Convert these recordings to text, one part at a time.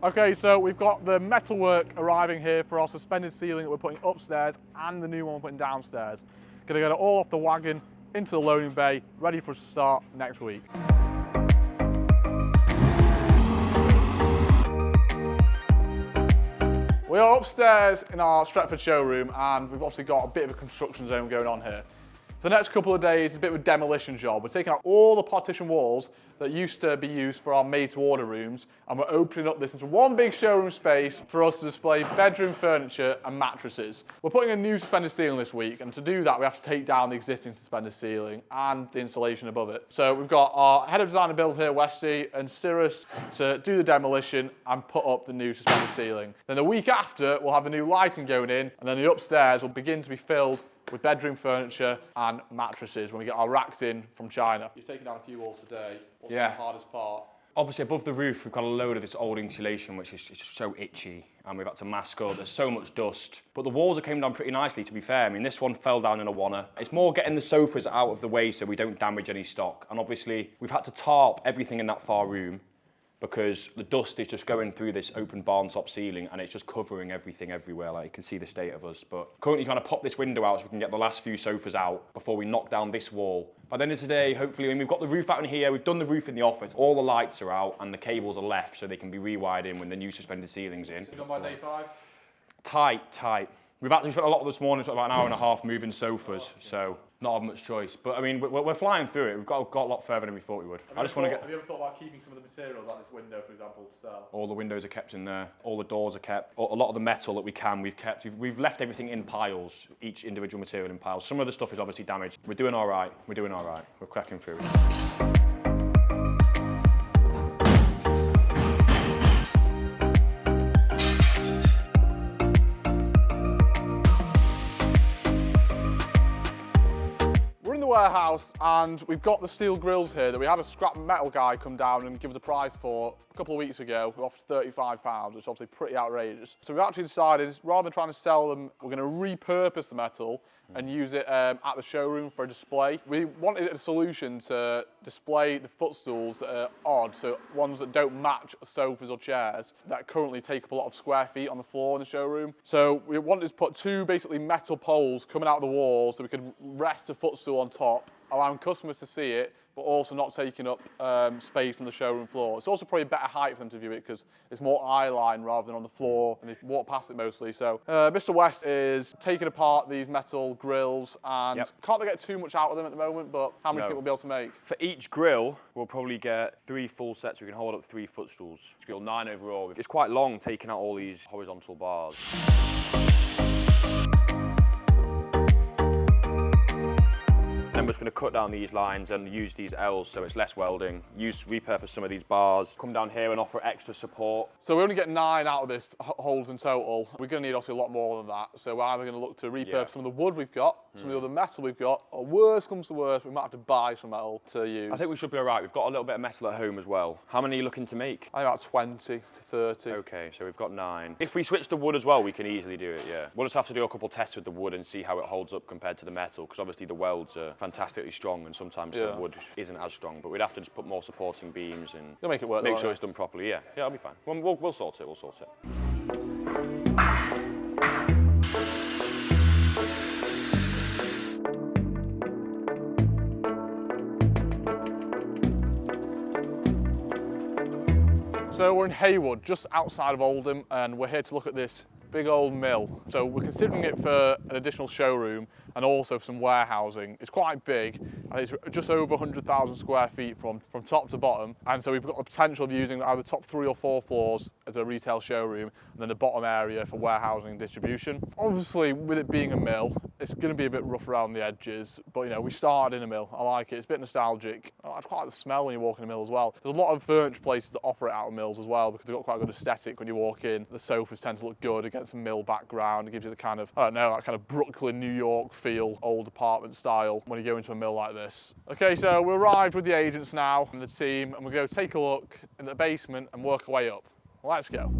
Okay, so we've got the metalwork arriving here for our suspended ceiling that we're putting upstairs and the new one we're putting downstairs. Gonna get it all off the wagon into the loading bay, ready for us to start next week. We are upstairs in our Stretford showroom and we've obviously got a bit of a construction zone going on here. For the next couple of days, it's a bit of a demolition job. We're taking out all the partition walls that used to be used for our made-to-order rooms, and we're opening up this into one big showroom space for us to display bedroom furniture and mattresses. We're putting a new suspended ceiling this week, and to do that, we have to take down the existing suspended ceiling and the insulation above it. So we've got our head of design and build here, Westy, and Cirrus to do the demolition and put up the new suspended ceiling. Then the week after, we'll have the new lighting going in, and then the upstairs will begin to be filled with bedroom furniture and mattresses when we get our racks in from China. You've taken down a few walls today. What's the hardest part? Obviously above the roof we've got a load of this old insulation which is just so itchy and we've had to mask up. There's so much dust. But the walls have came down pretty nicely, to be fair. I mean, this one fell down in a wanna. It's more getting the sofas out of the way so we don't damage any stock. And obviously we've had to tarp everything in that far room because the dust is just going through this open barn top ceiling and it's just covering everything everywhere. Like, you can see the state of us. But currently trying to pop this window out so we can get the last few sofas out before we knock down this wall. By the end of today, hopefully, I mean, we've got the roof out in here, we've done the roof in the office, all the lights are out and the cables are left so they can be rewired in when the new suspended ceiling's in. You done by day 5? Tight. We've actually spent a lot of this morning, about an hour and a half moving sofas, so not have much choice. But I mean, we're flying through it. We've got a lot further than we thought we would. Have you ever thought about keeping some of the materials, like this window, for example, to sell? All the windows are kept in there. All the doors are kept. A lot of the metal that we can, we've kept. We've left everything in piles, each individual material in piles. Some of the stuff is obviously damaged. We're doing all right. We're cracking through it. Warehouse, and we've got the steel grills here that we had a scrap metal guy come down and give us a price for a couple of weeks ago. We offered £35, which is obviously pretty outrageous. So we've actually decided, rather than trying to sell them, we're going to repurpose the metal and use it at the showroom for a display. We wanted a solution to display the footstools that are odd, so ones that don't match sofas or chairs that currently take up a lot of square feet on the floor in the showroom. So we wanted to put two basically metal poles coming out of the wall so we could rest a footstool on top, allowing customers to see it, but also not taking up space on the showroom floor. It's also probably a better height for them to view it because it's more eye line rather than on the floor, and they walk past it mostly. So Mr. West is taking apart these metal grills, and can't get too much out of them at the moment, but how many do you think we'll be able to make? For each grill, we'll probably get 3 full sets. We can hold up 3 footstools. It's grill 9 overall. It's quite long taking out all these horizontal bars. Then we're just going to cut down these lines and use these L's so it's less welding. Repurpose some of these bars, come down here and offer extra support. So we only get 9 out of this holes in total. We're going to need obviously a lot more than that. So we're either going to look to repurpose some of the wood we've got, some of the other metal we've got, or worst comes to worst, we might have to buy some metal to use. I think we should be all right. We've got a little bit of metal at home as well. How many are you looking to make? I think about 20 to 30. Okay, so we've got 9. If we switch to wood as well, we can easily do it, yeah. We'll just have to do a couple tests with the wood and see how it holds up compared to the metal, because obviously the welds are fantastically strong and sometimes the wood isn't as strong, but we'd have to just put more supporting beams and you'll make it work. Make sure it's done properly, yeah. Yeah, it'll be fine. We'll sort it, So we're in Haywood, just outside of Oldham, and we're here to look at this big old mill. So we're considering it for an additional showroom and also for some warehousing. It's quite big, and it's just over 100,000 square feet from top to bottom. And so we've got the potential of using either the top 3 or 4 floors as a retail showroom, and then the bottom area for warehousing and distribution. Obviously, with it being a mill, it's going to be a bit rough around the edges, but you know, we started in a mill. I like it. It's a bit nostalgic. I quite like the smell when you walk in a mill as well. There's a lot of furniture places that operate out of mills as well because they've got quite a good aesthetic when you walk in. The sofas tend to look good against a mill background. It gives you the kind of, I don't know, that kind of Brooklyn, New York feel, old apartment style when you go into a mill like this. Okay, so we arrived with the agents now and the team, and we're going to take a look in the basement and work our way up. Let's go.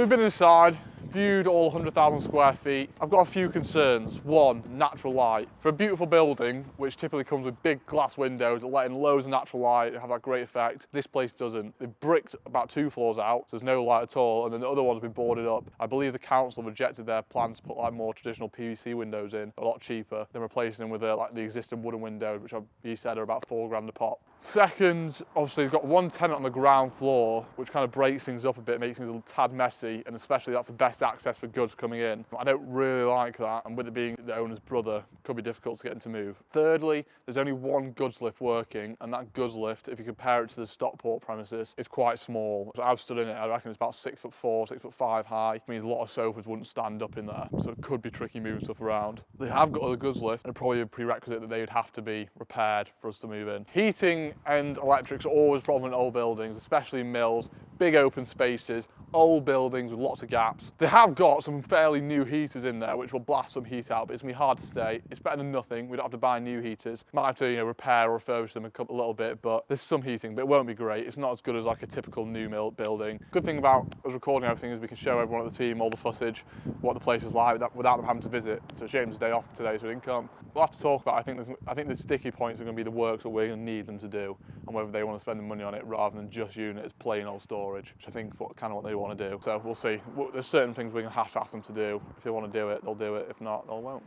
So we've been inside, viewed all 100,000 square feet. I've got a few concerns. One, natural light. For a beautiful building, which typically comes with big glass windows that let in loads of natural light, have that great effect, this place doesn't. They've bricked about 2 floors out, so there's no light at all, and then the other ones have been boarded up. I believe the council rejected their plans to put like more traditional PVC windows in, a lot cheaper than replacing them with like the existing wooden windows, which you said are about £4 a pop. Second, obviously they've got one tenant on the ground floor, which kind of breaks things up a bit, makes things a little tad messy, and especially that's the best access for goods coming in. I don't really like that, and with it being the owner's brother, it could be difficult to get him to move. Thirdly, there's only one goods lift working, and that goods lift, if you compare it to the Stockport premises, is quite small. So I've stood in it, I reckon it's about 6'4", 6'5" high. I mean, a lot of sofas wouldn't stand up in there, so it could be tricky moving stuff around. They have got other goods lift, and probably a prerequisite that they would have to be repaired for us to move in. Heating and electrics are always a problem in old buildings, especially in mills, big open spaces, old buildings with lots of gaps. They have got some fairly new heaters in there which will blast some heat out, but it's going to be hard to stay. It's better than nothing. We don't have to buy new heaters. Might have to, repair or refurbish them a little bit, but there's some heating, but it won't be great. It's not as good as like a typical new mill building. Good thing about us recording everything is we can show everyone at the team all the footage, what the place is like without them having to visit. So it's James' day off today, so we didn't come. We'll have to talk about it. I think the sticky points are going to be the works that we're going to need them to do, and whether they want to spend the money on it rather than just units, plain old storage, which I think is kind of what they want to do. So we'll see. There's certain things we're going to have to ask them to do. If they want to do it, they'll do it. If not, they won't.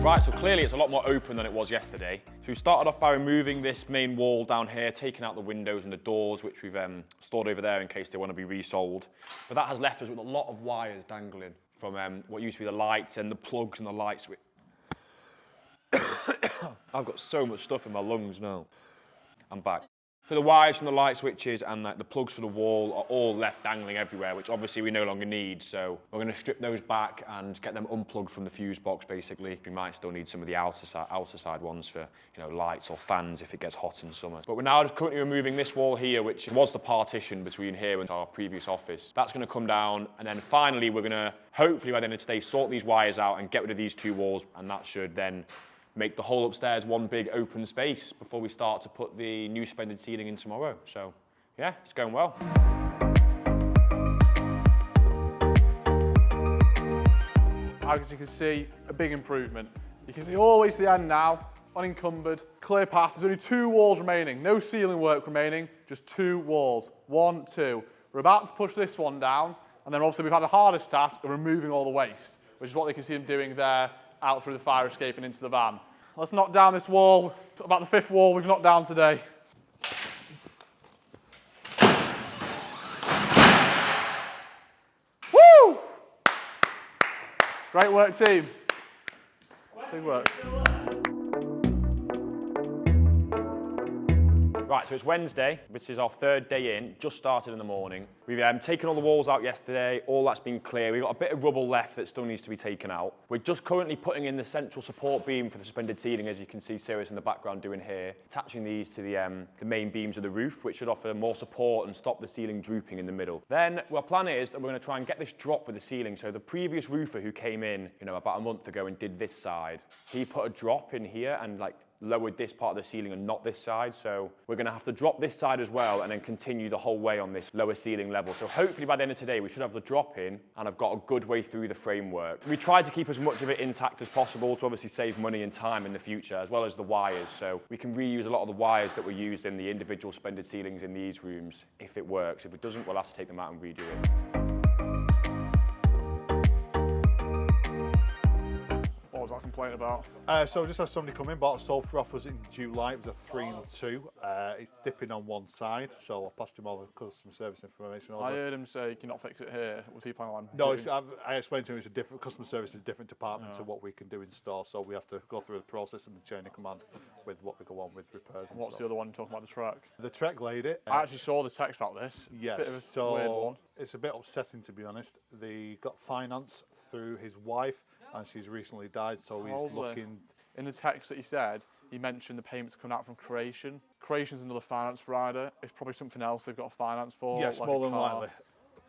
Right, so clearly it's a lot more open than it was yesterday. So we started off by removing this main wall down here, taking out the windows and the doors, which we've stored over there in case they want to be resold. But that has left us with a lot of wires dangling from what used to be the lights and the plugs and the light switch. I've got so much stuff in my lungs now. I'm back. So the wires from the light switches and the plugs for the wall are all left dangling everywhere, which obviously we no longer need. So we're going to strip those back and get them unplugged from the fuse box, basically. We might still need some of the outer side ones for, lights or fans if it gets hot in summer. But we're now just currently removing this wall here, which was the partition between here and our previous office. That's going to come down, and then finally we're going to, hopefully by the end of today, sort these wires out and get rid of these 2 walls, and that should then make the whole upstairs one big open space before we start to put the new suspended ceiling in tomorrow. So, yeah, it's going well. As you can see, a big improvement. You can see all the way to the end now, unencumbered, clear path. There's only 2 walls remaining, no ceiling work remaining, just 2 walls. 1, 2. We're about to push this one down, and then obviously we've had the hardest task of removing all the waste, which is what they can see them doing there, out through the fire escape and into the van. Let's knock down this wall, about the 5th wall we've knocked down today. Woo! Great work, team. Big work. Right, so it's Wednesday, which is our 3rd day in, just started in the morning. We've taken all the walls out yesterday, all that's been clear. We've got a bit of rubble left that still needs to be taken out. We're just currently putting in the central support beam for the suspended ceiling, as you can see Sirius in the background doing here, attaching these to the main beams of the roof, which should offer more support and stop the ceiling drooping in the middle. Then our plan is that we're going to try and get this drop with the ceiling. So the previous roofer who came in, about a month ago and did this side, he put a drop in here and lowered this part of the ceiling and not this side. So we're going to have to drop this side as well and then continue the whole way on this lower ceiling level. So hopefully by the end of today we should have the drop in and I've got a good way through the framework. We tried to keep as much of it intact as possible to obviously save money and time in the future, as well as the wires. So we can reuse a lot of the wires that were used in the individual suspended ceilings in these rooms if it works. If it doesn't, we'll have to take them out and redo it. What was that complaint about? So just had somebody come in, bought a sofa off us in July. It was a 3 and 2. It's dipping on one side, so I passed him all the customer service information over. I heard him say, can you not fix it here? Was he planning on? No, I explained to him it's a different customer service is a different department to what we can do in store, so we have to go through the process and the chain of command with what we go on with repairs and What's stuff. the other one talking about the truck? The Trek laid I actually saw the text about this. Yes, Bit of a so weird one. it's a bit upsetting to be honest. They got finance through his wife and she's recently died, so he's looking... In the text that he said, he mentioned the payments coming out from Creation. Creation's another finance provider. It's probably something else they've got a finance for. Yes, like more a than car. likely.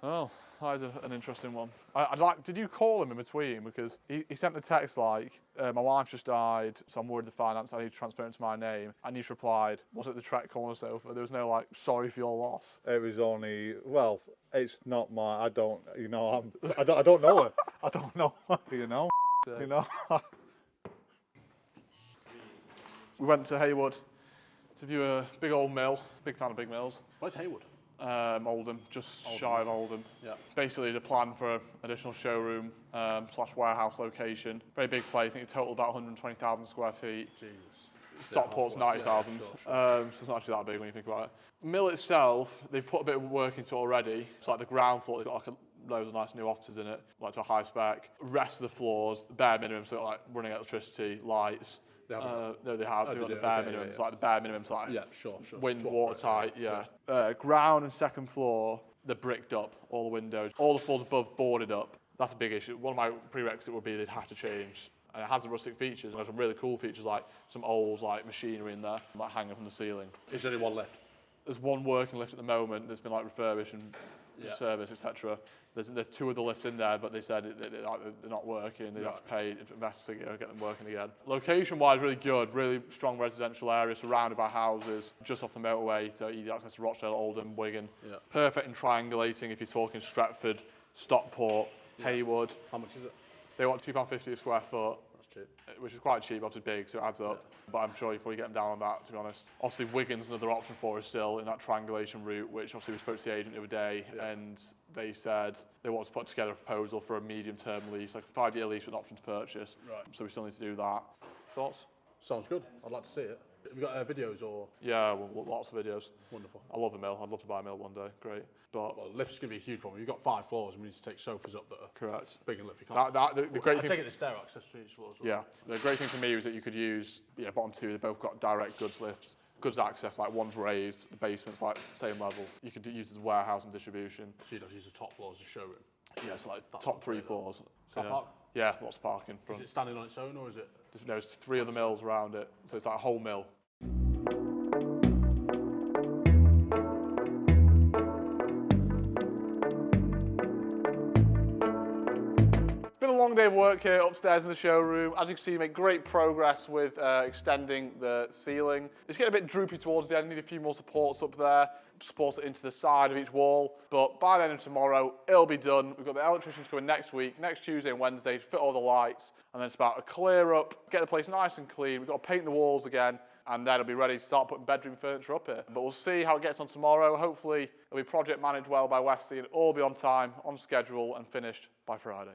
Oh, That is an interesting one. I'd like. Did you call him in between? Because he sent the text like, my wife's just died, so I'm worried the finance, I need to transfer it into my name. And he's replied, was it the Trek corner sofa? There was no like, sorry for your loss. It was only, well, it's not my, I don't know her. I don't know her, you know. You know. We went to Haywood to view a big old mill. Big fan of big mills. Where's Haywood? Oldham, just shy of Oldham. Yeah. Basically, the plan for an additional showroom / warehouse location. Very big place. I think it total about 120,000 square feet. Jesus. Stockport's 90,000. Yeah, sure. So it's not actually that big when you think about it. Mill itself, they've put a bit of work into it already. It's like the ground floor, they've got like loads of nice new offices in it, like to a high spec. Rest of the floors, the bare minimum, so like running electricity, lights. No, they have. They've got the bare minimum. It's like the bare minimum, like sure. wind, watertight. Yeah. Ground and second floor, they're bricked up. All the windows, all the floors above boarded up. That's a big issue. One of my prerequisites would be they'd have to change. And it has the rustic features. And there's some really cool features like some old like machinery in there, like hanging from the ceiling. Is there only one left? There's one working lift at the moment that's been like refurbished and serviced, etc. There's two other lifts in there, but they said they're not working. They have to pay to invest to get them working again. Location-wise, really good. Really strong residential area surrounded by houses, just off the motorway, so easy access to Rochdale, Oldham, Wigan. Yeah. Perfect in triangulating if you're talking Stretford, Stockport, Haywood. How much is it? They want £2.50 a square foot. That's cheap. Which is quite cheap, obviously big, so it adds up. But I'm sure you probably get them down on that, to be honest. Obviously, Wigan's another option for us still in that triangulation route, which obviously we spoke to the agent the other day, and they said they want to put together a proposal for a medium-term lease, like a 5-year lease with an option to purchase. Right. So we still need to do that. Thoughts? Sounds good. I'd like to see it. Have you got videos or? Yeah, well, lots of videos. Wonderful. I love the mill. I'd love to buy a mill one day. Great. But well, lift's going to be a huge problem. You've got 5 floors and we need to take sofas up that are correct. Big and lift. You can't. The great I thing. take it the stair access to each floor as well. Yeah. The great thing for me was that you could use bottom two. They both got direct goods lifts. Goods access, like one's raised, the basement's like the same level. You could use it as warehouse and distribution. So you'd have to use the top floor as a showroom? Yeah, so like top 3 floors. Car park? Yeah, lots of parking. Is it standing on its own or is it? There's 3 other mills around it, so it's like a whole mill. Long day of work here upstairs in the showroom. As you can see, you make great progress with extending the ceiling. It's getting a bit droopy towards the end. I need a few more supports up there, support it into the side of each wall. But by the end of tomorrow, it'll be done. We've got the electricians coming next week, next Tuesday and Wednesday, to fit all the lights. And then it's about a clear up, get the place nice and clean. We've got to paint the walls again. And then it'll be ready to start putting bedroom furniture up here. But we'll see how it gets on tomorrow. Hopefully, it'll be project managed well by Westy and all be on time, on schedule, and finished by Friday.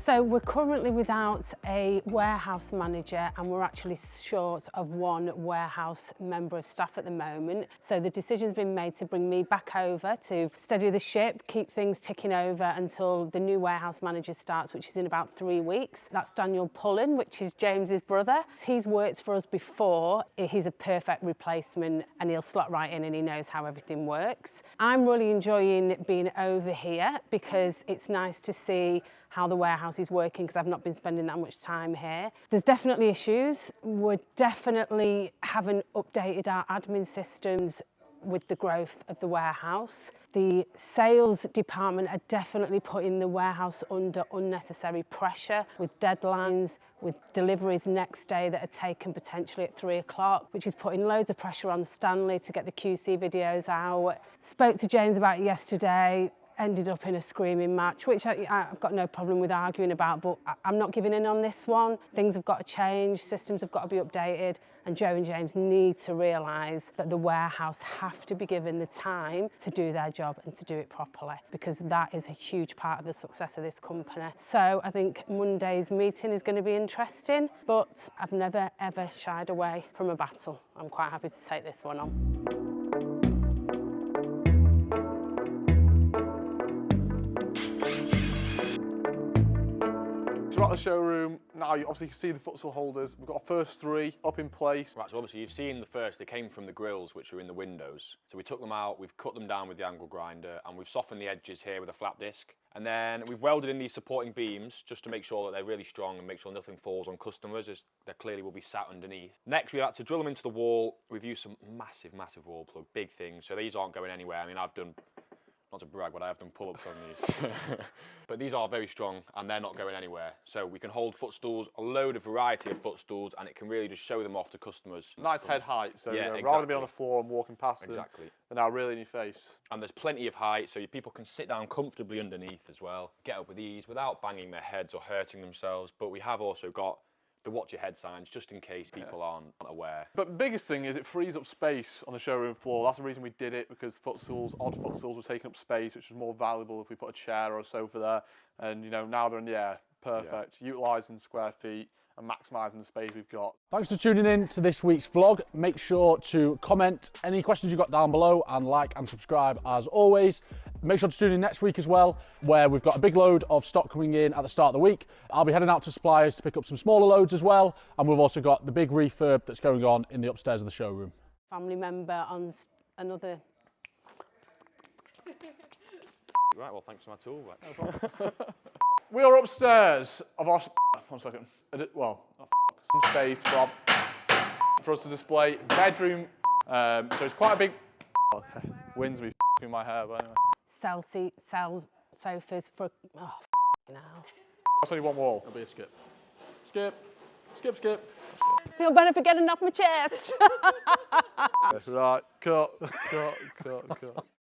So we're currently without a warehouse manager and we're actually short of 1 warehouse member of staff at the moment. So the decision's been made to bring me back over to steady the ship, keep things ticking over until the new warehouse manager starts, which is in about 3 weeks. That's Daniel Pullen, which is James's brother. He's worked for us before. He's a perfect replacement and he'll slot right in and he knows how everything works. I'm really enjoying being over here because it's nice to see how the warehouse is working because I've not been spending that much time here. There's definitely issues. We definitely haven't updated our admin systems with the growth of the warehouse. The sales department are definitely putting the warehouse under unnecessary pressure with deadlines, with deliveries next day that are taken potentially at 3 o'clock, which is putting loads of pressure on Stanley to get the QC videos out. Spoke to James about it yesterday. Ended up in a screaming match, which I've got no problem with arguing about, but I'm not giving in on this one. Things have got to change, systems have got to be updated, and Joe and James need to realise that the warehouse have to be given the time to do their job and to do it properly, because that is a huge part of the success of this company. So I think Monday's meeting is going to be interesting, but I've never ever shied away from a battle. I'm quite happy to take this one on. Throughout the showroom. Now you obviously can see the footstool holders. We've got our first 3 up in place. Right, so obviously you've seen the first, they came from the grills which are in the windows. So we took them out, we've cut them down with the angle grinder, and we've softened the edges here with a flat disc. And then we've welded in these supporting beams just to make sure that they're really strong and make sure nothing falls on customers, as they clearly will be sat underneath. Next, we had to drill them into the wall. We've used some massive wall plug, big things, so these aren't going anywhere. I mean, I've done, not to brag, but I have done pull-ups on these. But these are very strong and they're not going anywhere. So we can hold footstools, a load of variety of footstools, and it can really just show them off to customers. Nice head height, so Yeah, rather than be on the floor and walking past them, Exactly. they're now really in your face. And there's plenty of height, so people can sit down comfortably underneath as well, get up with ease without banging their heads or hurting themselves. But we have also got the watch your head signs, just in case people aren't aware. But the biggest thing is it frees up space on the showroom floor. That's the reason we did it, because footstools, odd footstools, were taking up space, which was more valuable if we put a chair or a sofa there. And you know, now they're in the air, perfect. Yeah. Utilising square feet and maximising the space we've got. Thanks for tuning in to this week's vlog. Make sure to comment any questions you've got down below and like and subscribe as always. Make sure to tune in next week as well, where we've got a big load of stock coming in at the start of the week. I'll be heading out to suppliers to pick up some smaller loads as well, and we've also got the big refurb that's going on in the upstairs of the showroom. Family member on another... Right, well, thanks for my tool. Right. We are upstairs of our... One second. Well, some space for us to display bedroom. So it's quite a big... Winds me in my hair, but anyway. Sell sofas for... Oh, now. That's only one wall. That'll be a skip. Skip. Skip, skip. Feel better for getting off my chest. Right, cut.